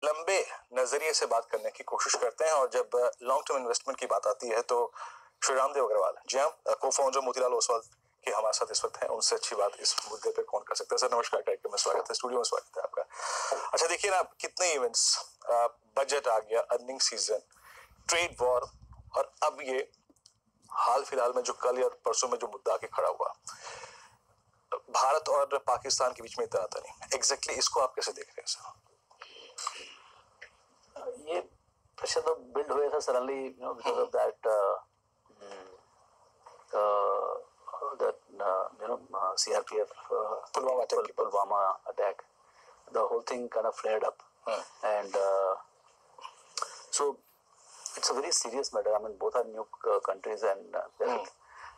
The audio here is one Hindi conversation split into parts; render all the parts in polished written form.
लंबे नजरिए से बात करने की कोशिश करते हैं और जब लॉन्ग टर्म इन्वेस्टमेंट की बात आती है तो श्री रामदेव अग्रवाल जी हाँ को फाउंडर मोतीलाल ओसवाल के हमारे साथ इस वक्त हैं। उनसे अच्छी बात इस मुद्दे पे कौन कर सकता है। सर नमस्कार, कार्यक्रम में स्वागत है, स्टूडियो में स्वागत है आपका। अच्छा देखिए ना, कितने इवेंट्स, बजट आ गया, अर्निंग सीजन, ट्रेड वॉर, और अब ये हाल फिलहाल में जो कल या परसों में जो मुद्दा आके खड़ा हुआ भारत और पाकिस्तान के बीच में इतना था नहीं, एग्जैक्टली इसको आप कैसे देख रहे हैं सर? ये प्रेशर तो बिल्ड हुए था suddenly, because of that CRPF Pulwama attack. The whole thing kind of flared up, and so it's a very serious matter. I mean, both are new countries, and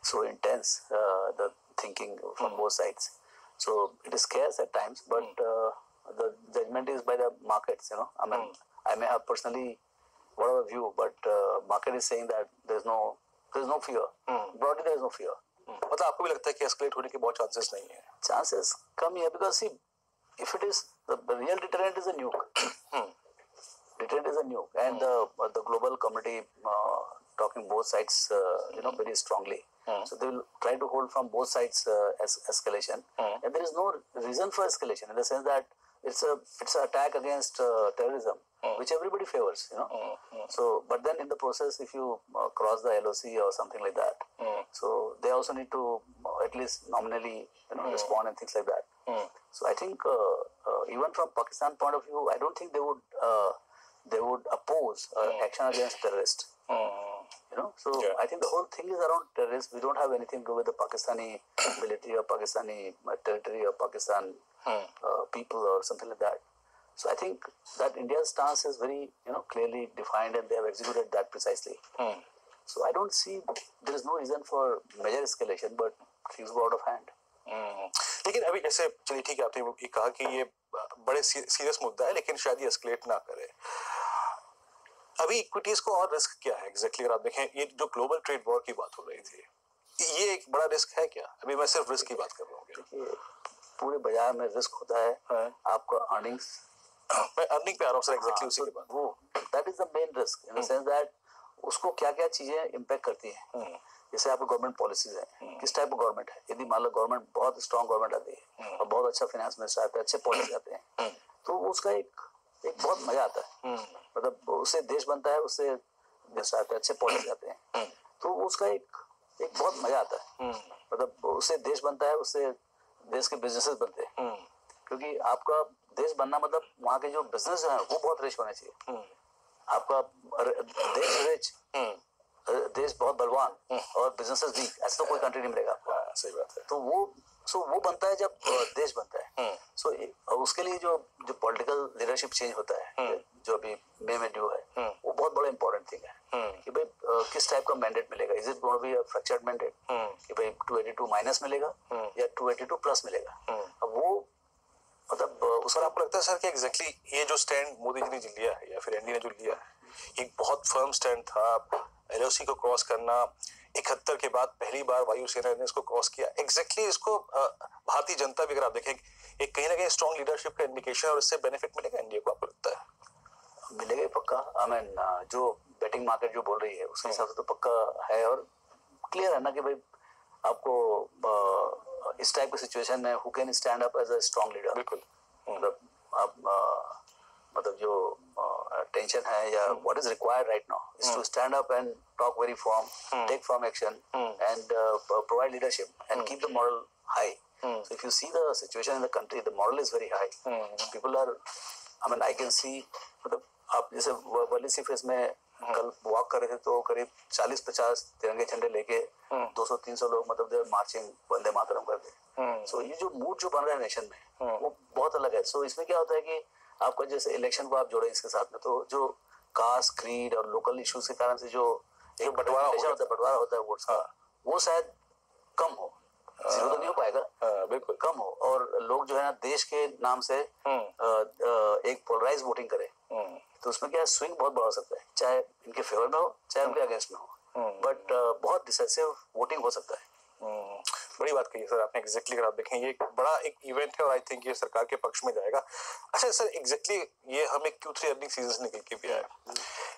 so intense the thinking from both sides. So it is scarce at times, but the judgment is by the markets. I mean, I may have personally whatever view, but market is saying that there's no fear. Broadly, there is no fear. मतलब आपको भी लगता है कि एस्केलेट होने के बहुत चांसेस नहीं है? Chances कम ही है, because see, if it is the real deterrent is a nuke. Deterrent is a nuke, and the global community talking both sides, very strongly. So they will try to hold from both sides escalation, and there is no reason for escalation in the sense that it's an attack against terrorism, which everybody favors, So, but then in the process, if you cross the LOC or something like that, so they also need to at least nominally, respond and things like that. So I think even from Pakistan point of view, I don't think they would oppose action against terrorists. So yeah. I think the whole thing is around terrorists. We don't have anything to do with the Pakistani military or Pakistani territory or Pakistan people or something like that. So I think that India's stance is very, clearly defined, and they have executed that precisely. So I don't see, there is no reason for major escalation, but things go out of hand. लेकिन अभी जैसे चलिए ठीक है, आपने ये कहा कि ये बड़े सीरियस मुद्दा है, लेकिन शायद ये एस्केलेट ना करे। अभी इक्विटीज को और रिस्क क्या है एग्जैक्टली? अगर आप देखें, ये जो ग्लोबल ट्रेड वॉर की बात हो रही थी, ये एक बड़ा रिस्क है क्या? अभी मैं सिर्फ रिस्क की बात कर रहा हूँ। देखिए, पूरे बाजार में रिस्क होता है। आपका अर्निंग्स, मैं अर्निंग पे आ रहा हूँ सर, एग्जैक्टली उसी के बाद। वो that is the main risk, in the sense that उसको क्या क्या चीजें इम्पैक्ट करती हैं। जैसे आपको गवर्नमेंट पॉलिसीज है, किस टाइप का गवर्नमेंट है। यदि मान लो गवर्नमेंट बहुत स्ट्रॉन्ग गवर्नमेंट आती है और बहुत अच्छा फाइनेंस मिनिस्टर आता है, अच्छे पॉलिसी आते हैं, तो उसका एक बहुत मजा आता है। मतलब उससे देश बनता है, उससे देश आता है, अच्छे पॉलिसी आते हैं, तो उसका एक बहुत मजा आता है। मतलब उससे देश बनता है, उससे देश के बिजनेसेस बनते हैं, क्योंकि आपका देश बनना मतलब वहाँ के जो बिजनेस है वो बहुत रिच होने चाहिए। आपका देश रिच, देश बहुत बलवान और बिजनेसेस वीक, ऐसा तो कोई कंट्री नहीं मिलेगा आपको। सही बात है। तो वो बनता है जब देश बनता है। सो उसके लिए जो पॉलिटिकल लीडरशिप चेंज होता है, जो अभी मई में ड्यू है, वो बहुत बड़ा इंपॉर्टेंट थिंग है कि भाई किस टाइप का मैंडेट मिलेगा। Is it going to be a fractured mandate कि भाई 282 माइनस मिलेगा या 282 प्लस मिलेगा। अब वो मतलब उसका आपको लगता है सर कि एग्जैक्टली ये जो स्टैंड मोदी जी ने लिया है या फिर एनडीए ने जो लिया है, एक बहुत फर्म स्टैंड था। एलओसी को क्रॉस करना 71 के बाद पहली बार वायुसेना ने इसको क्रॉस किया। एग्जैक्टली इसको भारतीय जनता भी, अगर आप देखें, एक कहीं ना कहीं स्ट्रॉन्ग लीडरशिप का इंडिकेशन, और इससे बेनिफिट मिलेगा एनडीए को, आपको लगता है? मिलेगा पक्का। आई मीन, जो बेटिंग मार्केट जो बोल रही है उसके हिसाब से तो पक्का है, और क्लियर है ना कि भाई आपको इस टाइप की सिचुएशन में who can stand up as a strong leader. बिल्कुल। मतलब आप मतलब जो टेंशन है या what is required right now is to stand up and talk very firm, take firm action and provide leadership and keep the morale high. So if you see the situation in the country, the moral is very high. People are, I mean, I can see, मतलब आप जैसे वर्ली सी फेस में कल वॉक कर रहे थे तो करीब 40-50 तिरंगे झंडे लेके 200-300 लोग, मतलब देर मार्चिंग वंदे मातरम करते। सो ये जो मूड जो बन रहा है नेशन में वो बहुत अलग है। सो इसमें क्या होता है कि आपका जैसे इलेक्शन को आप जोड़े इसके साथ में, तो जो कास्ट, क्रीड और लोकल इश्यूज के कारण से जो एक बंटवारा होता है वोट्स का, वो शायद कम हो। जीरो तो नहीं हो पाएगा, बिल्कुल कम हो, और लोग जो है ना देश के नाम से एक पोलराइज वोटिंग करे, तो उसमें क्या स्विंग बहुत बड़ा हो सकता है, चाहे इनके फेवर में हो चाहे उनके अगेंस्ट में हो, बट बहुत डिसाइसिव वोटिंग हो सकता है। बड़ी बड़ी बात कही सर आपने एग्जैक्टली। अगर आप देखें ये एक बड़ा एक इवेंट है और आई थिंक ये सरकार के पक्ष में जाएगा। अच्छा सर एग्जैक्टली ये हमें Q3 अर्निंग सीजन निकल के भी आया,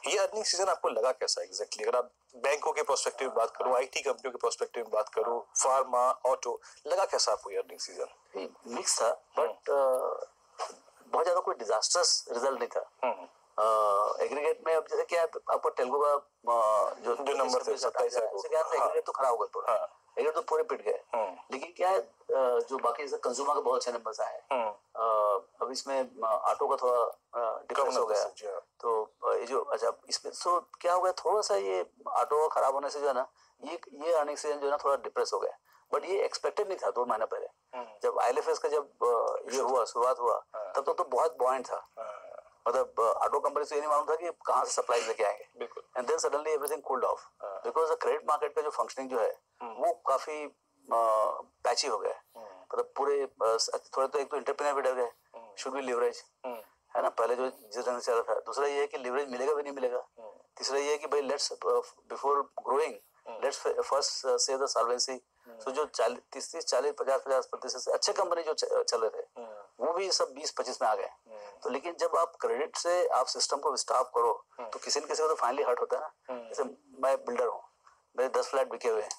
ये अर्निंग सीजन आपको लगा कैसा एग्जैक्टली? अगर आप बैंकों के प्रोस्पेक्टिव में बात करूं, IT कंपनियों के प्रोस्पेक्टिव में बात करूं, फार्मा, ऑटो, लगा कैसा आपको ये अर्निंग सीजन? मिक्स था, बट बहुत ज्यादा कोई डिजास्टर्स रिजल्ट नहीं था। एग्रीगेट में अब जैसे क्या आपको तेलुगु का जो नंबर थे 27 एग्रीगेट तो खराब हो गया पूरा, एग्रीगेट तो पूरे पिट गए। लेकिन क्या है जो बाकी जैसे कंज्यूमर के बहुत अच्छे नंबर्स आए, अब इसमें ऑटो का थोड़ा डिफरेंस हो गया। तो ये जो अच्छा इसमें तो क्या हो गया, थोड़ा सा ये ऑटो खराब होने से जो है ना ये अर्निंग सीजन जो है ना थोड़ा डिप्रेस हो गया। बट ये एक्सपेक्टेड नहीं था 2 महीना पहले जब IL&FS का जब ये हुआ शुरुआत हुआ तब तो बहुत बॉइंट था। मतलब ऑटो कंपनी से ये नहीं मालूम था कि कहाँ से सप्लाई लेके आएंगे, and then suddenly everything cooled off because credit market का जो फंक्शनिंग जो है वो काफी पैची हो गया। मतलब पूरे थोड़े तो एक तो एंटरप्रेन्योर भी डर गए, शुड बी लिवरेज, है ना, पहले जो जिस ढंग से चल रहा था। दूसरा ये है कि लिवरेज मिलेगा भी नहीं मिलेगा। तीसरा ये है कि भाई let's before growing let's first से द सॉल्वेंसी। तो जो 30, 40, 50% से अच्छे कंपनी जो चल रहे थे वो भी सब 20-25 में आ गए। तो लेकिन जब आप क्रेडिट से आप सिस्टम को स्टॉप करो तो किसी न किसी को तो फाइनली हर्ट होता है ना। जैसे मैं बिल्डर हूँ, मेरे 10 फ्लैट बिके हुए हैं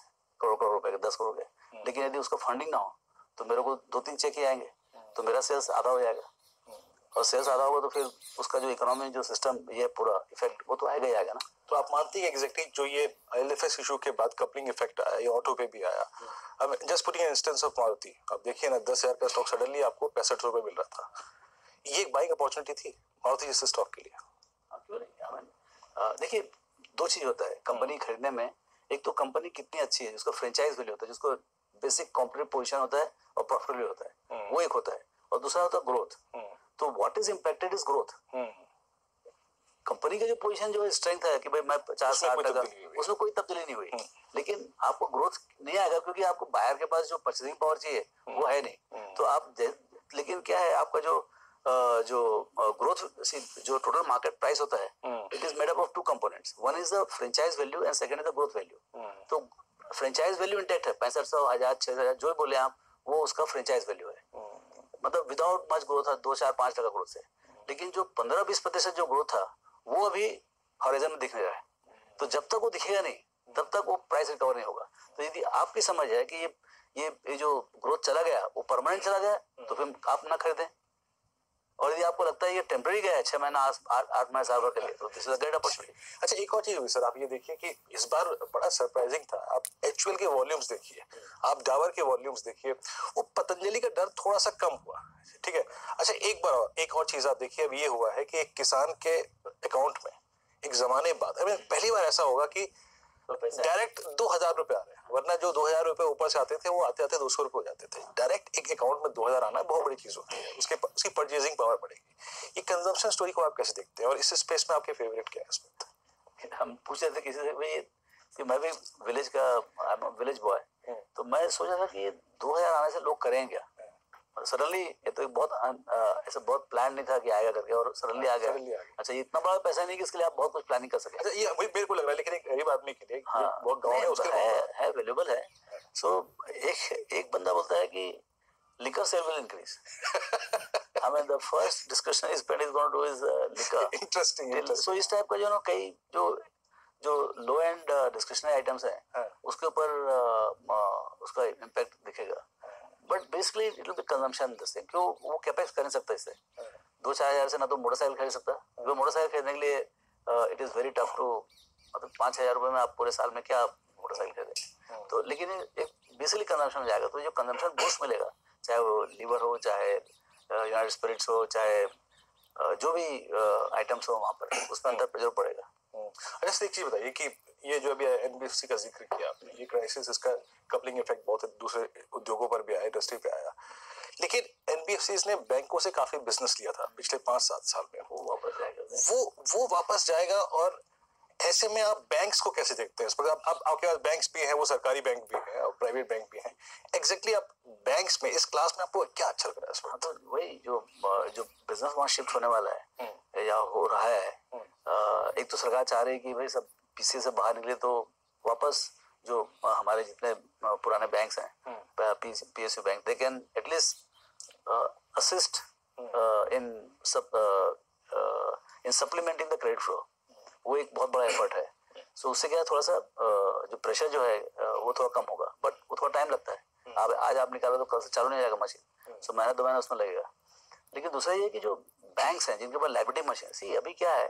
करोड़ रुपए के, 10 करोड़ के, लेकिन यदि उसका फंडिंग ना हो तो मेरे को 2-3 चेक ही आएंगे, तो मेरा सेल्स आधा हो जाएगा। और सेल्स आधा होगा तो फिर उसका जो इकोनॉमी जो सिस्टम ये पूरा इफेक्ट वो तो आएगा ही आएगा ना। तो आप मानते हैं एग्जैक्टली जो ये IL&FS इशू के बाद कपलिंग इफेक्ट आया, ये ऑटो पे भी आया। अब just putting an instance of Maruti, आप देखिए ना 10,000 का स्टॉक सडनली आपको 65 रुपए मिल रहा था, ये एक बाइंग अपॉर्चुनिटी थी मारुति जैसे स्टॉक के लिए? क्यों नहीं। देखिए 2 चीज होता है कंपनी खरीदने में, एक तो कंपनी कितनी अच्छी है जिसको फ्रेंचाइज वैल्यू होता है, जिसको बेसिक कॉम्पिटिटिव पोजीशन होता है और प्रॉफिटेबल होता है, वो एक होता है, और दूसरा होता है ग्रोथ। तो what is impacted is growth. Company का जो पोजीशन जो स्ट्रेंथ है कि भाई मैं 50-60 टका, उसमें कोई तब्दीली नहीं हुई, लेकिन आपको ग्रोथ नहीं आएगा क्योंकि आपको बायर के पास जो परचेजिंग पावर चाहिए वो है नहीं। तो आप लेकिन क्या है आपका जो ग्रोथ जो टोटल मार्केट प्राइस होता है it is made up of 2 components, one is the franchise value and second is the growth value. तो फ्रेंचाइज वैल्यू इंटैक्ट है, 6500, 1000, 6000 जो बोले आप, वो उसका फ्रेंचाइज वैल्यू है, मतलब विदाउट मच ग्रोथ था 2-4-5 टका ग्रोथ से। लेकिन जो 15-20% जो ग्रोथ था वो अभी हॉरिजन में दिखने रहा है। तो जब तक वो दिखेगा नहीं तब तक वो प्राइस रिकवर नहीं होगा। तो यदि आपकी समझ है कि ये जो ग्रोथ चला गया वो परमानेंट चला गया तो फिर आप ना खरीदें, और यदि आपको लगता है ये टेम्पररी गया है 6 महीना 8 महीने साल भर के लिए, तो this is a great opportunity. अच्छा एक और चीज हुई सर, आप ये देखिए कि इस बार बड़ा सरप्राइजिंग था, आप HUL के वॉल्यूम्स देखिए, आप डाबर के वॉल्यूम्स देखिए, वो पतंजलि का डर थोड़ा सा कम हुआ, ठीक है। अच्छा एक और चीज आप देखिए, अब ये हुआ है कि एक किसान के अकाउंट में एक जमाने बाद पहली बार ऐसा होगा कि डायरेक्ट 2,000 रुपए आ रहे हैं, वरना जो 2,000 रुपए ऊपर से आते थे वो आते आते 200 रुपए हो जाते थे। डायरेक्ट एक अकाउंट में 2,000 आना बहुत बड़ी चीज होती है, उसकी परचेजिंग पावर बढ़ेगी। ये कंजम्पशन स्टोरी को आप कैसे देखते हैं, और इस स्पेस में आपके फेवरेट क्या है इसमें? हम पूछ रहे थे किसी से भाई कि मैं भी विलेज बॉय, तो मैं सोचा था कि 2,000 आने से लोग करेंगे क्या। सडनली ये तो बहुत ऐसा बहुत प्लान नहीं था कि आएगा करके, और सडनली आ गया। अच्छा इतना बड़ा पैसा नहीं कि इसके लिए आप बहुत कुछ प्लानिंग कर सके। अच्छा ये वही मेरे को लग रहा है, लेकिन एक गरीब आदमी के लिए बहुत गांव में उसके है अवेलेबल है। सो एक बंदा बोलता है कि liquor sale will increase. I mean the first discretionary spend is going to do is liquor. Interesting. So इस टाइप का जो ना कई जो लो एंड डिस्क्रिशनरी आइटम्स है उसके ऊपर उसका इम्पैक्ट दिखेगा। But basically it will be consumption this thing. क्यों वो कैपेक्स कर नहीं सकता इससे, 2-4 हजार से ना तो मोटरसाइकिल खरीद सकता, वो मोटरसाइकिल खरीदने के लिए it is very tough to, मतलब 5,000 रुपए में आप पूरे साल में क्या मोटरसाइकिल खरीदें। तो लेकिन एक बेसिकली कंजम्पशन हो जाएगा, तो जो कंजम्पशन बूस्ट मिलेगा, चाहे वो लीवर हो, चाहे यूनाइटेड स्पिरिट्स हो, चाहे जो भी आइटम्स हो वहां पर, उसमें अंदर प्रेशर पड़ेगा। अच्छा एक चीज बताइए कि ये जो अभी NBFC का जिक्र किया आपने, ये क्राइसिस, इसका कपलिंग इफेक्ट बहुत दूसरे उद्योगों पर भी आया, इंडस्ट्री पे आया, लेकिन NBFCs ने बैंकों से काफी बिजनेस लिया था पिछले 5-7 साल में, वो वापस जाएगा, वो वापस जाएगा। और ऐसे में आप बैंक्स को कैसे देखते हैं? अब आपके पास बैंक्स भी हैं, वो सरकारी बैंक भी हैं और प्राइवेट बैंक भी हैं, एग्जैक्टली आप बैंक्स में इस क्लास में आपको क्या अच्छा लग रहा है इस वक्त? तो वही जो बिजनेस वहां शिफ्ट होने वाला है या हो रहा है, एक तो सरकार चाह रही है कि भाई सब PCA से बाहर निकले तो वापस जो हमारे जितने पुराने बैंक्स हैं, PSU bank, they can at least assist in supplementing the credit flow. वो एक बहुत बड़ा एफर्ट है। सो उससे क्या है, थोड़ा सा जो प्रेशर जो है वो थोड़ा कम होगा, बट वो थोड़ा टाइम लगता है। आज आप निकालो तो कल से चालू नहीं जाएगा मशीन, सो महीना 2 महीना उसमें लगेगा। लेकिन दूसरा ये कि जो बैंक्स हैं जिनके पास लायबिलिटी मशीन, सी अभी क्या है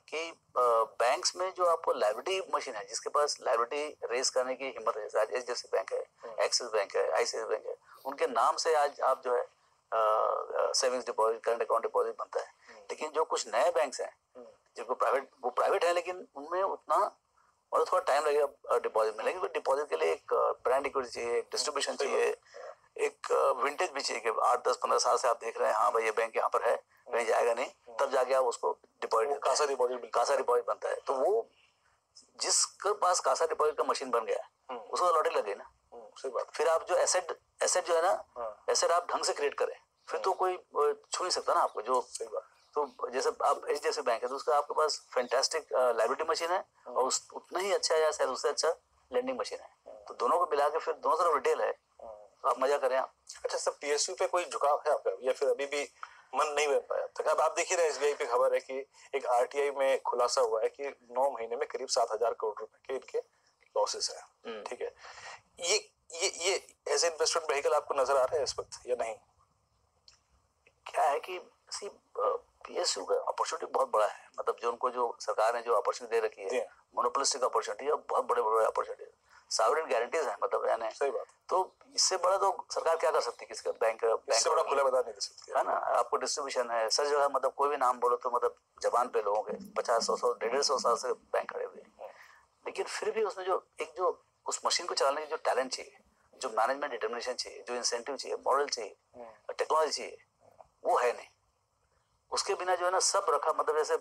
कि बैंक्स में जो आपको लायबिलिटी मशीन है, जिसके पास लायबिलिटी रेस करने की हिम्मत है, जैसे HDFC बैंक है, एक्सिस बैंक है, ICICI बैंक है, उनके नाम से आज आप जो है savings deposit, current account deposit बनता है। लेकिन जो कुछ नए बैंक्स हैं जिनको वो प्राइवेट है, लेकिन उनमें उतना और थोड़ा टाइम लगेगा डिपॉजिट में, लेकिन डिपॉजिट के लिए एक ब्रांड इक्विटी चाहिए, एक डिस्ट्रीब्यूशन चाहिए, एक विंटेज भी चाहिए कि 8, 10, 15 साल से आप देख रहे हैं, हाँ भाई ये बैंक यहाँ पर है, कहीं जाएगा नहीं, तब जाके आप उसको डिपॉजिट, कासा डिपॉजिट बनता है। तो वो जिसके पास कासा डिपॉजिट का मशीन बन गया उसको लॉटरी लग गई ना। सही बात। फिर आप जो एसेट जो है ना, एसेट आप ढंग से क्रिएट करें, फिर तो कोई छू नहीं सकता ना आपको। जो सही बात। तो जैसे आप HDFC बैंक है तो उसका आपके पास फैंटास्टिक लायबिलिटी मशीन है और उतना ही अच्छा या शायद उससे अच्छा लेंडिंग मशीन है। तो दोनों को मिला के फिर दोनों तरफ रिटेल है, तो आप मजा करें आप। अच्छा सर, PSU पे कोई झुकाव है आपका या फिर अभी भी मन नहीं बन पाया तक? अब आप देखिए ना, SBI पे खबर है कि एक RTI में खुलासा हुआ है कि 9 महीने में करीब 7,000 करोड़ रुपए के इनके लॉसेस हैं। ठीक है, ये एज इन्वेस्टमेंट व्हीकल आपको नजर आ रहा है इस वक्त या नहीं? क्या है कि PSU का अपॉर्चुनिटी बहुत बड़ा है, मतलब जो उनको जो सरकार ने जो अपॉर्चुनिटी दे रखी है, मोनोपोलिस्टिक अपॉर्चुनिटी है, बहुत बड़े अपॉर्चुनिटी है, सॉवरेन गारंटीज है, मतलब यानी सही बात। तो इससे बड़ा तो सरकार क्या कर सकती है, किसका बैंक इससे बड़ा खुला मैदान नहीं दे सकती है ना। आपको डिस्ट्रीब्यूशन है सर जो है, मतलब कोई भी नाम बोलो तो मतलब जबान पे लोगों के 50, 100, 150 साल से बैंक खड़े हुए, लेकिन फिर भी उसमें जो एक जो उस मशीन को चलाने की जो टैलेंट चाहिए, जो मैनेजमेंट डिटर्मिनेशन चाहिए, जो इंसेंटिव चाहिए, मॉडल चाहिए, टेक्नोलॉजी चाहिए, वो है नहीं। उसके बिना जो है ना सब रखा, मतलब जैसे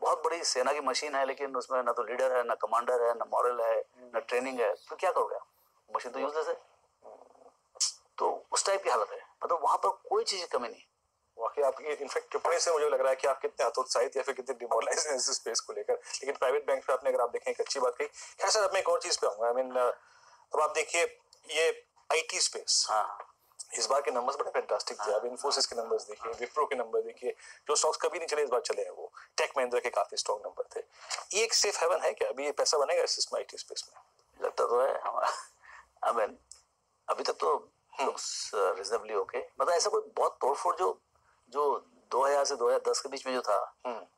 बहुत बड़ी सेना की मशीन है, लेकिन उसमें ना तो लीडर है, ना कमांडर है, ना मॉडल है, ना ट्रेनिंग है, तो क्या करोगे? मशीन तो यूजलेस है। तो उस टाइप की हालत है, मतलब वहां पर कोई चीज की कमी नहीं। वाकई आपकी इनफैक्ट टिप्पणी से मुझे लग रहा है कि आप कितने हतोत्साहित या फिर कितने डिमोरलाइज हैं इस स्पेस को लेकर। लेकिन प्राइवेट बैंक पे आपने, अगर आप देखें, एक अच्छी बात कही। खैर सर, अब मैं एक और चीज पे आऊंगा। आई मीन अब आप देखिए ये IT स्पेस, इस बार के नंबर्स बड़े फैंटास्टिक थे। अब इन्फोसिस के नंबर्स देखिए, विप्रो के नंबर देखिए, जो स्टॉक्स कभी नहीं चले इस बार चले हैं वो। टेक महिंद्रा के काफी स्ट्रॉन्ग नंबर थे। ये एक सेफ हेवन है क्या? अभी ये पैसा बनेगा इस IT स्पेस में? लगता तो है हमारा, आई मीन अभी तक तो लुक्स रीजनेबली ओके, मतलब ऐसा कोई बहुत तोड़फोड़ जो 2000 से 2010 के बीच में जो था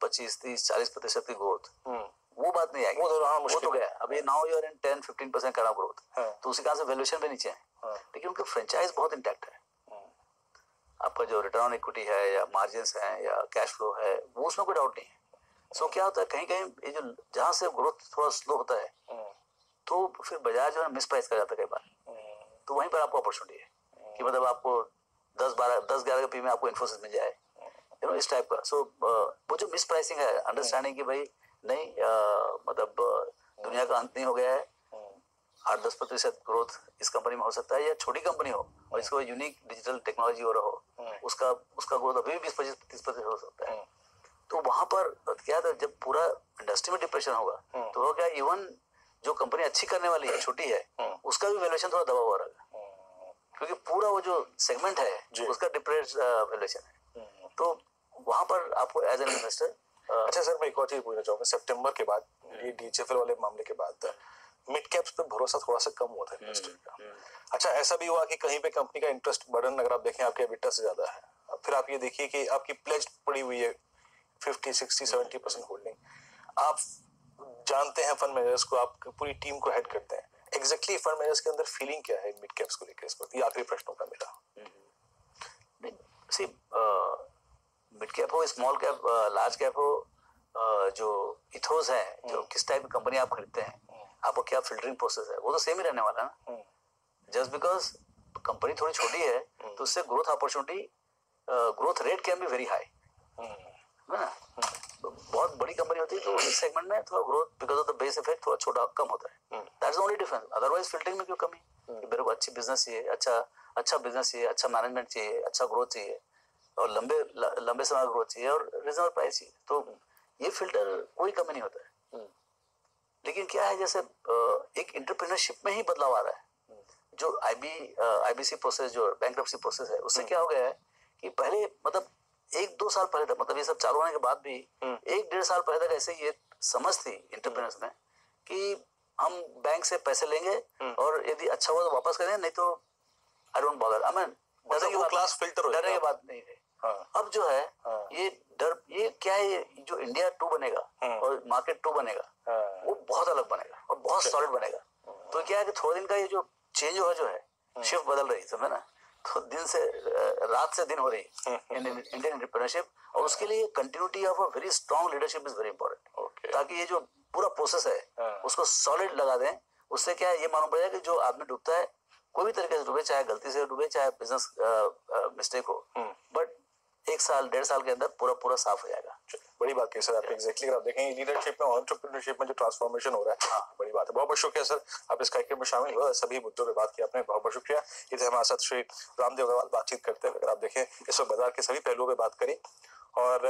25, 30, 40% की ग्रोथ, वो बात नहीं आएगी। वो तो गया। अभी नाउ यू आर इन 10-15% का ग्रोथ, तो उसी कारण से वैल्यूएशन भी नीचे है, लेकिन उनका फ्रेंचाइज बहुत इंटैक्ट है। आपका जो रिटर्न ऑन इक्विटी है या मार्जिन्स है या कैश फ्लो है, वो उसमें कोई डाउट नहीं है। सो क्या होता है, कहीं कहीं ये जो जहां से ग्रोथ थोड़ा स्लो होता है, तो फिर बाजार जो है मिस प्राइस कर जाता है कई बार, तो वहीं पर आपको अपॉर्चुनिटी है कि मतलब आपको 10-11 के पी में आपको इन्फोसिस मिल जाए, यू नो, इस टाइप का। सो वो जो मिस प्राइसिंग है, अंडरस्टैंडिंग कि भाई नहीं, मतलब दुनिया का अंत नहीं हो गया है, 8-10% ग्रोथ इस कंपनी में हो सकता है, या छोटी कंपनी हो और इसको यूनिक डिजिटल टेक्नोलॉजी हो रहा हो, उसका ग्रोथ अभी भी 20-25-30% हो सकता है। तो वहां पर क्या था, जब पूरा इंडस्ट्री में डिप्रेशन होगा तो क्या इवन जो कंपनी अच्छी करने वाली है, छोटी है, उसका भी वैल्यूएशन थोड़ा दबा हुआ रहेगा, क्योंकि पूरा वो जो सेगमेंट है उसका डिप्रेस्ड वैल्यूएशन है। तो वहां पर आपको एज एन इन्वेस्टर। अच्छा सर, मैं एक और चीज पूछना चाहूंगा। सितंबर के बाद, ये DHFL वाले मामले के बाद, मिड कैप्स पे भरोसा थोड़ा सा कम हुआ था इन्वेस्टर का। अच्छा, ऐसा भी हुआ कि कहीं पे कंपनी का इंटरेस्ट बर्डन, अगर आप देखें, आपके एबिटा से ज्यादा है। फिर आप ये देखिए कि आपकी प्लेज पड़ी हुई है 50, 60, 70% होल्डिंग। आप जानते हैं फंड मैनेजर्स को, आप पूरी टीम को हेड करते हैं। एग्जैक्टली फंड मैनेजर्स के अंदर फीलिंग क्या है मिड कैप्स को लेकर इस वक्त? ये आखिरी प्रश्न होगा मेरा। सी मिड कैप हो, स्मॉल कैप, लार्ज कैप हो, जो इथोस है, जो किस टाइप की कंपनी आप खरीदते हैं, आपको क्या फिल्टरिंग प्रोसेस है, वो तो सेम ही रहने वाला है ना। जस्ट बिकॉज कंपनी थोड़ी छोटी है तो उससे growth opportunity, growth rate can be very high, है ना। बहुत बड़ी कंपनी होती है तो इस सेगमेंट में थोड़ा growth because of the base effect थोड़ा छोटा कम होता है। That's the only difference. Otherwise filtering में क्यों कमी? मेरे को अच्छी बिजनेस चाहिए, अच्छा बिजनेस चाहिए, अच्छा मैनेजमेंट चाहिए, अच्छा ग्रोथ चाहिए, और लंबे समय ग्रोथ चाहिए, और रीजनेबल प्राइस चाहिए। तो ये फिल्टर कोई कमी नहीं होता है। लेकिन क्या है, जैसे एक एंटरप्रेन्योरशिप में ही बदलाव आ रहा है। जो आईबीसी प्रोसेस, जो बैंक्रप्सी प्रोसेस है, उससे क्या हो गया है कि पहले मतलब 1-2 साल पहले तक, मतलब ये सब चालू होने के बाद भी 1-1.5 साल पहले तक ऐसे ये समझ थी एंटरप्रेन्योर्स में कि हम बैंक से पैसे लेंगे और यदि अच्छा हुआ तो वापस करेंगे, नहीं तो I don't bother. I mean class filter हो डरने की बात नहीं है। हाँ। अब जो है ये डर, ये क्या है, ये जो इंडिया 2 बनेगा और मार्केट 2 बनेगा, वो बहुत अलग बनेगा और बहुत सॉलिड बनेगा। तो क्या है कि थोड़े दिन का ये जो चेंज हो जो है, शिफ्ट बदल रही है, समझे ना, तो दिन से रात से दिन हो रही है इंडियन एंटरप्रेन्योरशिप, और उसके लिए continuity of a very strong leadership is very important, ताकि ये जो पूरा प्रोसेस है उसको सॉलिड लगा दें। उससे क्या है, ये मालूम पड़ेगा कि जो आदमी डूबता है, कोई भी तरीके से डूबे, चाहे गलती से डूबे, चाहे बिजनेस मिस्टेक हो, बट 1 साल 1.5 साल के अंदर पूरा साफ हो जाएगा। बड़ी बात की सर आपने एग्जैक्टली। अगर आप देखें लीडरशिप में और एंटरप्रेन्योरशिप में जो ट्रांसफॉर्मेशन हो रहा है, बड़ी बात है। बहुत बहुत शुक्रिया सर, आप इस कार्यक्रम में शामिल हुए, सभी मुद्दों पे बात की आपने, बहुत बहुत शुक्रिया। ये थे हमारे साथ श्री रामदेव अग्रवाल बातचीत करते हुए। अगर आप देखें इस वक्त बाजार के सभी पहलुओं पे बात करी और